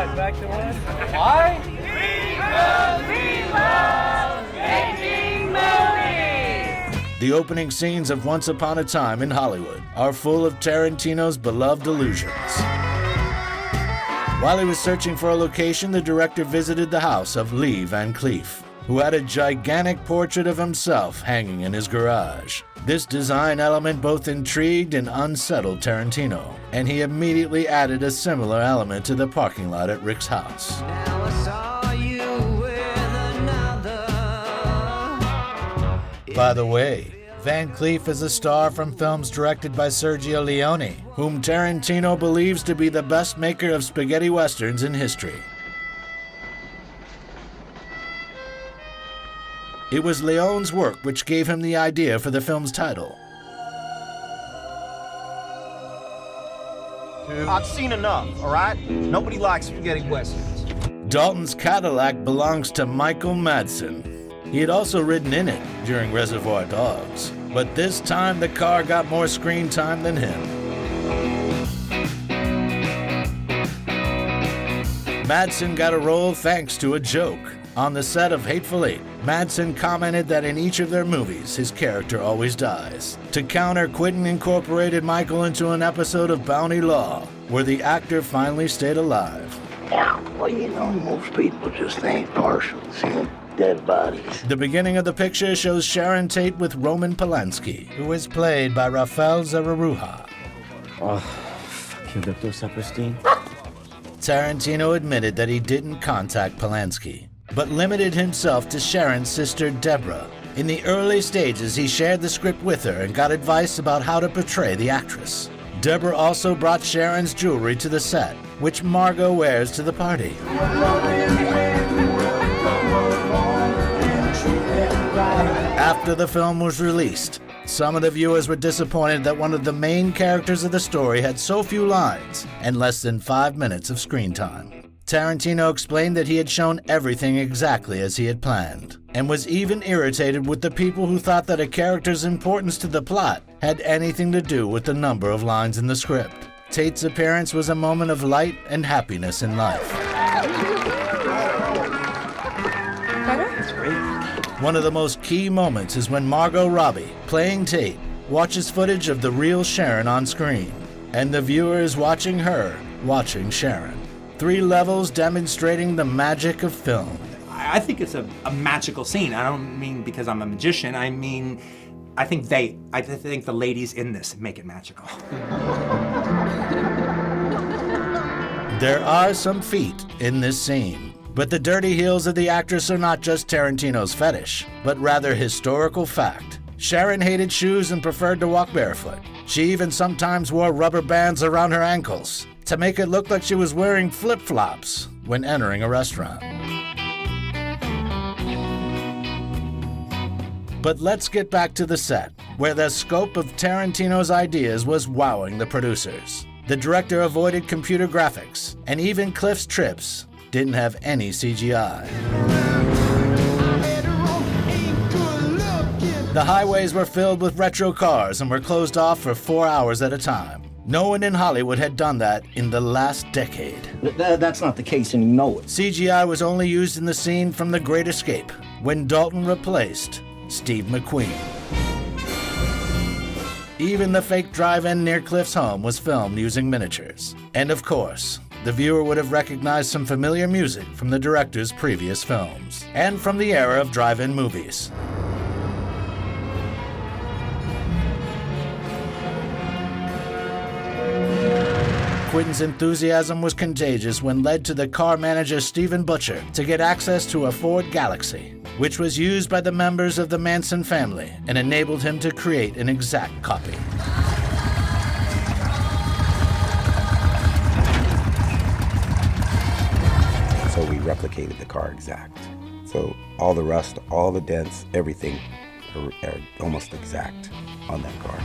God, back to one. Why? Because we love making movies! The opening scenes of Once Upon a Time in Hollywood are full of Tarantino's beloved illusions. While he was searching for a location, the director visited the house of Lee Van Cleef, who had a gigantic portrait of himself hanging in his garage. This design element both intrigued and unsettled Tarantino, and he immediately added a similar element to the parking lot at Rick's house. Now I saw you with another. By the way, Van Cleef is a star from films directed by Sergio Leone, whom Tarantino believes to be the best maker of spaghetti westerns in history. It was Leone's work which gave him the idea for the film's title. I've seen enough, all right? Nobody likes spaghetti westerns. Dalton's Cadillac belongs to Michael Madsen. He had also ridden in it during Reservoir Dogs, but this time the car got more screen time than him. Madsen got a role thanks to a joke. On the set of Hateful Eight, Madsen commented that in each of their movies, his character always dies. To counter, Quentin incorporated Michael into an episode of Bounty Law, where the actor finally stayed alive. Yeah, well, you know, most people just ain't partial to seeing dead bodies. The beginning of the picture shows Sharon Tate with Roman Polanski, who is played by Rafael Zararuja. Oh, fuck you, Dr. Saperstein. Tarantino admitted that he didn't contact Polanski, but limited himself to Sharon's sister Deborah. In the early stages, he shared the script with her and got advice about how to portray the actress. Deborah also brought Sharon's jewelry to the set, which Margot wears to the party. After the film was released, some of the viewers were disappointed that one of the main characters of the story had so few lines and less than 5 minutes of screen time. Tarantino explained that he had shown everything exactly as he had planned, and was even irritated with the people who thought that a character's importance to the plot had anything to do with the number of lines in the script. Tate's appearance was a moment of light and happiness in life. That's great. One of the most key moments is when Margot Robbie, playing Tate, watches footage of the real Sharon on screen, and the viewer is watching her, watching Sharon. 3 levels demonstrating the magic of film. I think it's a magical scene. I don't mean because I'm a magician. I mean, I think the ladies in this make it magical. There are some feet in this scene, but the dirty heels of the actress are not just Tarantino's fetish, but rather historical fact. Sharon hated shoes and preferred to walk barefoot. She even sometimes wore rubber bands around her ankles to make it look like she was wearing flip-flops when entering a restaurant. But let's get back to the set, where the scope of Tarantino's ideas was wowing the producers. The director avoided computer graphics, and even Cliff's trips didn't have any CGI. The highways were filled with retro cars and were closed off for 4 hours at a time. No one in Hollywood had done that in the last decade. That's not the case, and you know it. CGI was only used in the scene from The Great Escape, when Dalton replaced Steve McQueen. Even the fake drive-in near Cliff's home was filmed using miniatures. And of course, the viewer would have recognized some familiar music from the director's previous films, and from the era of drive-in movies. Quentin's enthusiasm was contagious when led to the car manager Stephen Butcher to get access to a Ford Galaxy, which was used by the members of the Manson family and enabled him to create an exact copy. So we replicated the car exact. So all the rust, all the dents, everything are almost exact on that car.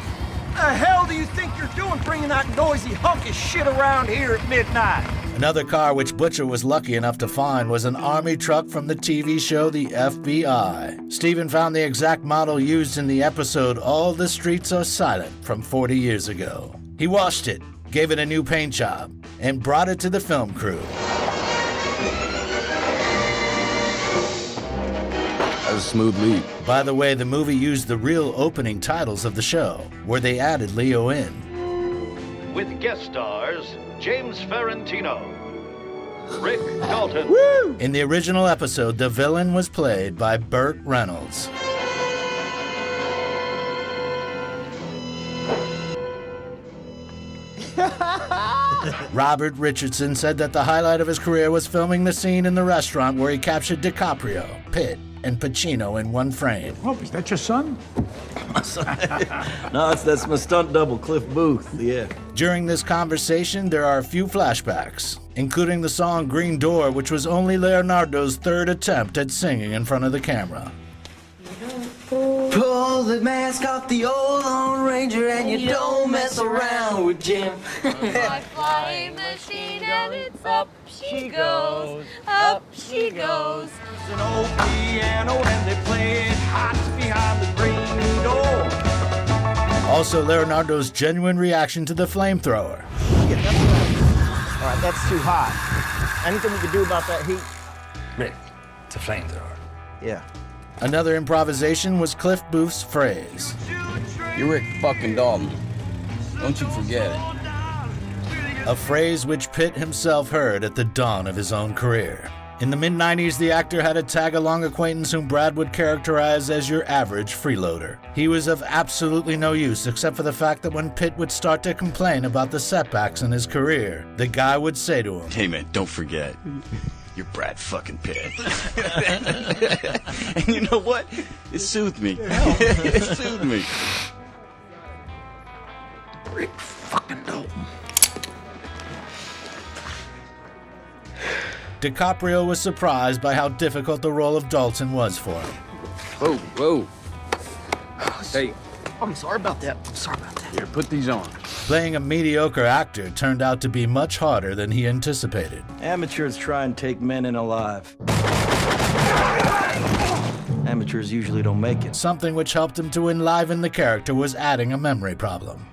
What the hell do you think you're doing bringing that noisy hunk of shit around here at midnight? Another car which Butcher was lucky enough to find was an army truck from the TV show The FBI. Stephen found the exact model used in the episode All the Streets Are Silent from 40 years ago. He washed it, gave it a new paint job, and brought it to the film crew. was a smooth lead. By the way, the movie used the real opening titles of the show, where they added Leo in. With guest stars James Ferrantino, Rick Dalton. Woo! In the original episode, the villain was played by Burt Reynolds. Robert Richardson said that the highlight of his career was filming the scene in the restaurant where he captured DiCaprio, Pitt, and Pacino in one frame. Oh, is that your son? No, that's my stunt double, Cliff Booth, yeah. During this conversation, there are a few flashbacks, including the song Green Door, which was only Leonardo's third attempt at singing in front of the camera. Pull the mask off the old Lone Ranger and you don't mess around with Jim. My flying machine and it's up she goes, up she goes. It's an old piano and they play it hot behind the green door. Also, Leonardo's genuine reaction to the flamethrower. Yeah, that's right. All right, that's too hot. Anything we can do about that heat? Rick, it's a flamethrower. Yeah. Another improvisation was Cliff Booth's phrase. You're Rick fucking Dalton. Don't you forget it. A phrase which Pitt himself heard at the dawn of his own career. In the mid-90s, the actor had a tag-along acquaintance whom Brad would characterize as your average freeloader. He was of absolutely no use except for the fact that when Pitt would start to complain about the setbacks in his career, the guy would say to him, "Hey man, don't forget, you're Brad fucking Pitt." And you know what? It soothed me. It soothed me. Rick fucking Dalton. DiCaprio was surprised by how difficult the role of Dalton was for him. Whoa, whoa. Hey, I'm sorry about that. I'm sorry about that. here, put these on. Playing a mediocre actor turned out to be much harder than he anticipated. Amateurs try and take men in alive. Amateurs usually don't make it. Something which helped him to enliven the character was adding a memory problem.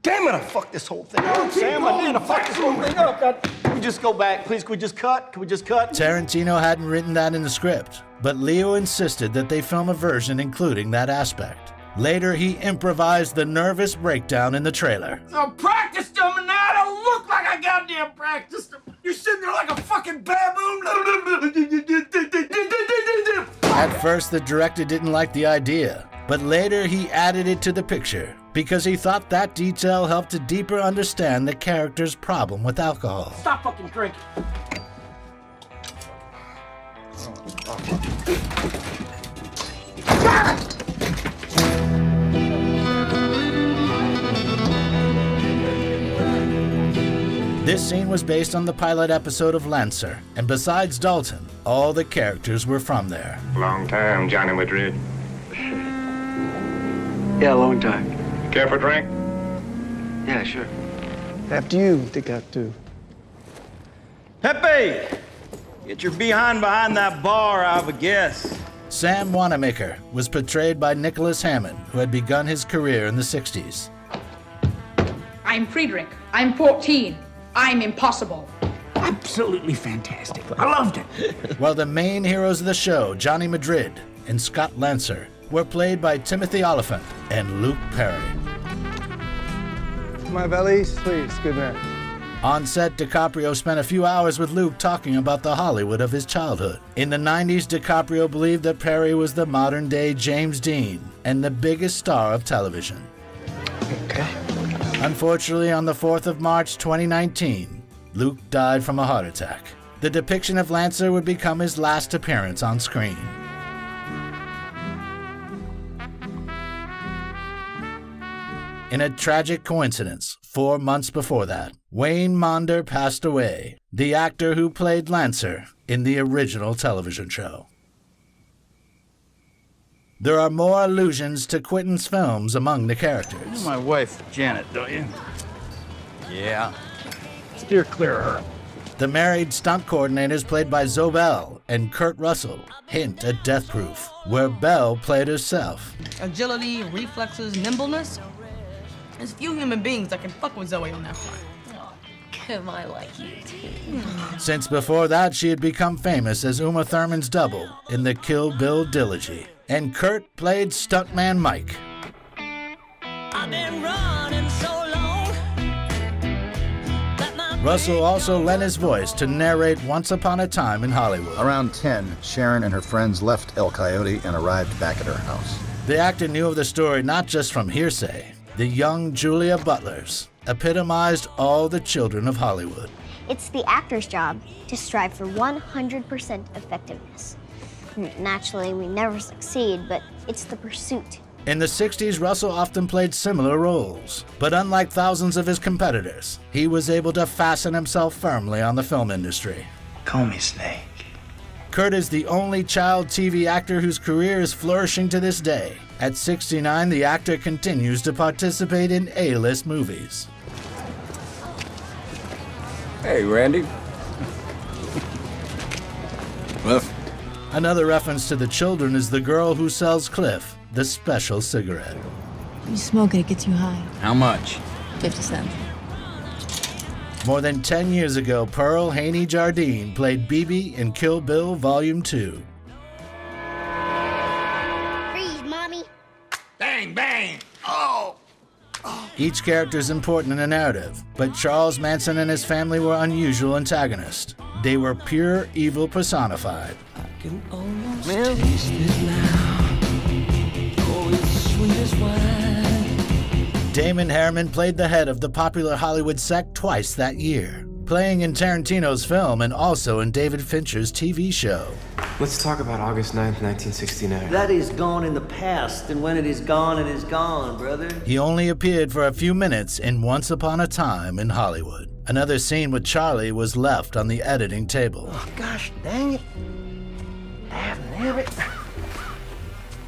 Damn it, I fucked this whole thing up. Sam, I did. I fucked this whole thing up. Can we just go back, please? Can we just cut? Can we just cut? Tarantino hadn't written that in the script, but Leo insisted that they film a version including that aspect. Later, he improvised the nervous breakdown in the trailer. I practiced them, and now I don't look like I goddamn practiced them. You're sitting there like a fucking baboon. At first, the director didn't like the idea, but later he added it to the picture because he thought that detail helped to deeper understand the character's problem with alcohol. Stop fucking drinking. This scene was based on the pilot episode of Lancer, and besides Dalton, all the characters were from there. Long time, Johnny Madrid. Yeah, long time. Care for a drink? Yeah, sure. After you, DiCaprio. Pepe! Get your behind that bar, I have a guess. Sam Wanamaker was portrayed by Nicholas Hammond, who had begun his career in the 60s. I'm Friedrich. I'm 14. I'm impossible. Absolutely fantastic. I loved it. While the main heroes of the show, Johnny Madrid and Scott Lancer, were played by Timothy Oliphant and Luke Perry. My valise, please. Good man. On set, DiCaprio spent a few hours with Luke talking about the Hollywood of his childhood. In the 90s, DiCaprio believed that Perry was the modern-day James Dean and the biggest star of television. Okay. Unfortunately, on the 4th of March 2019, Luke died from a heart attack. The depiction of Lancer would become his last appearance on screen. In a tragic coincidence, 4 months before that, Wayne Maunder passed away, the actor who played Lancer in the original television show. There are more allusions to Quentin's films among the characters. You know my wife, Janet, don't you? Yeah. Steer clear of her. The married stunt coordinators played by Zoe Bell and Kurt Russell hint at Death Proof, where Bell played herself. Agility, reflexes, nimbleness. There's few human beings that can fuck with Zoe on that front. him, I like you too. Since before that, she had become famous as Uma Thurman's double in the Kill Bill trilogy. And Kurt played stuntman Mike. I've been running so long. Russell also lent his voice to narrate Once Upon a Time in Hollywood. Around 10, Sharon and her friends left El Coyote and arrived back at her house. The actor knew of the story not just from hearsay. The young Julia Butlers epitomized all the children of Hollywood. It's the actor's job to strive for 100% effectiveness. Naturally, we never succeed, but it's the pursuit. In the 60s, Russell often played similar roles, but unlike thousands of his competitors, he was able to fasten himself firmly on the film industry. Call me Snake. Kurt is the only child TV actor whose career is flourishing to this day. At 69, the actor continues to participate in A-list movies. Hey, Randy. Cliff. Another reference to the children is the girl who sells Cliff the special cigarette. You smoke it, it gets you high. How much? 50 cents. More than 10 years ago, Pearl Haney Jardine played Bibi in Kill Bill Volume 2. Freeze, Mommy. Bang, bang! Oh! Each character is important in the narrative, but Charles Manson and his family were unusual antagonists. They were pure evil personified. I can almost taste it now. Oh, it's sweet as wine. Damon Herman played the head of the popular Hollywood sect twice that year, playing in Tarantino's film and also in David Fincher's TV show. Let's talk about August 9th, 1969. That is gone in the past, and when it is gone, it is gone, brother. He only appeared for a few minutes in Once Upon a Time in Hollywood. Another scene with Charlie was left on the editing table. Oh, gosh dang it. Damn it.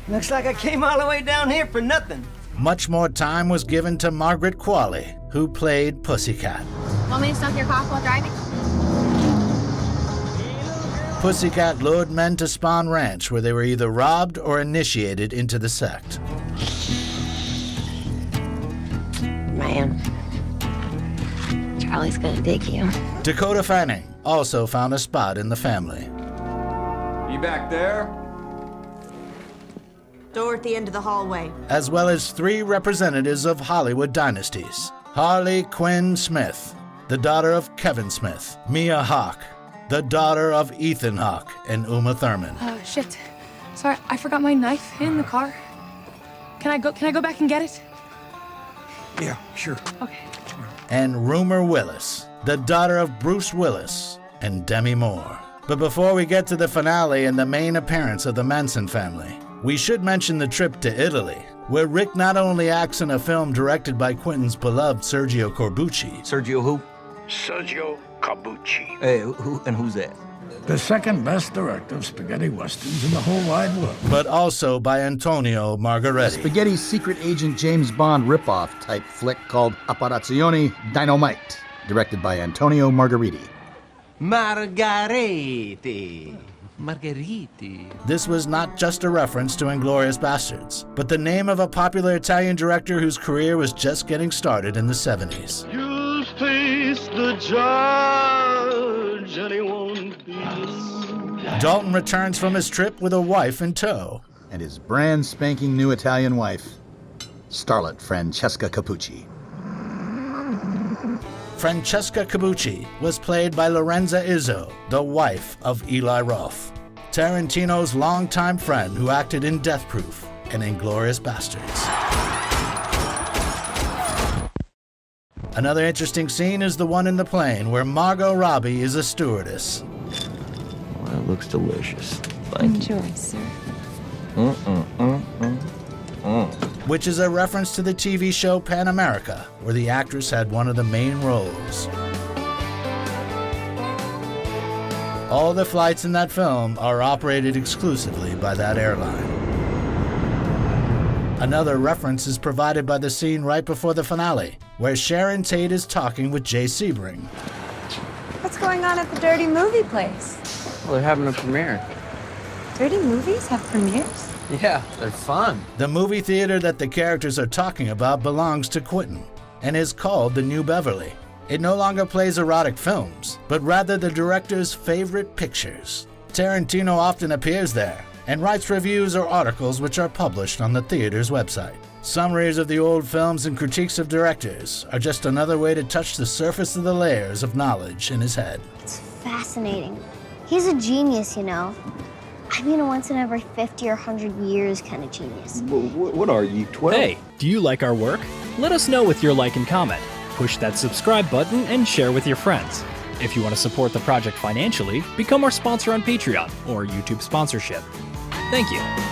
Looks like I came all the way down here for nothing. Much more time was given to Margaret Qualley, who played Pussycat. Want me to stop your car while driving? Pussycat lured men to Spahn Ranch, where they were either robbed or initiated into the sect. Man, Charlie's gonna dig you. Dakota Fanning also found a spot in the family. You back there? Door at the end of the hallway. As well as 3 representatives of Hollywood dynasties. Harley Quinn Smith, the daughter of Kevin Smith. Mia Hawke, the daughter of Ethan Hawke and Uma Thurman. Shit. Sorry, I forgot my knife in the car. Can I go back and get it? Yeah, sure. Okay. And Rumer Willis, the daughter of Bruce Willis and Demi Moore. But before we get to the finale and the main appearance of the Manson family, we should mention the trip to Italy, where Rick not only acts in a film directed by Quentin's beloved Sergio Corbucci. Sergio who? Sergio Corbucci. Hey, who's that? The second best director of spaghetti westerns in the whole wide world. But also by Antonio Margheriti. Spaghetti secret agent James Bond ripoff type flick called Operazione Dynamite, directed by Antonio Margheriti. Margheriti. This was not just a reference to Inglourious Basterds, but the name of a popular Italian director whose career was just getting started in the 70s. You'll face the judge and he won't be Dalton returns from his trip with a wife in tow. And his brand spanking new Italian wife, starlet Francesca Capucci. Francesca Capucci was played by Lorenza Izzo, the wife of Eli Roth, Tarantino's longtime friend who acted in Death Proof and Inglourious Basterds. Another interesting scene is the one in the plane where Margot Robbie is a stewardess. Well, that looks delicious. Enjoy, sir. Which is a reference to the TV show Pan America, where the actress had one of the main roles. All the flights in that film are operated exclusively by that airline. Another reference is provided by the scene right before the finale, where Sharon Tate is talking with Jay Sebring. What's going on at the Dirty Movie Place? Well, they're having a premiere. Dirty movies have premieres? Yeah, they're fun. The movie theater that the characters are talking about belongs to Quentin and is called the New Beverly. It no longer plays erotic films, but rather the director's favorite pictures. Tarantino often appears there and writes reviews or articles which are published on the theater's website. Summaries of the old films and critiques of directors are just another way to touch the surface of the layers of knowledge in his head. It's fascinating. He's a genius, you know. I mean a once in every 50 or 100 years kind of genius. What are you, 12? Hey, do you like our work? Let us know with your like and comment. Push that subscribe button and share with your friends. If you want to support the project financially, become our sponsor on Patreon or YouTube sponsorship. Thank you.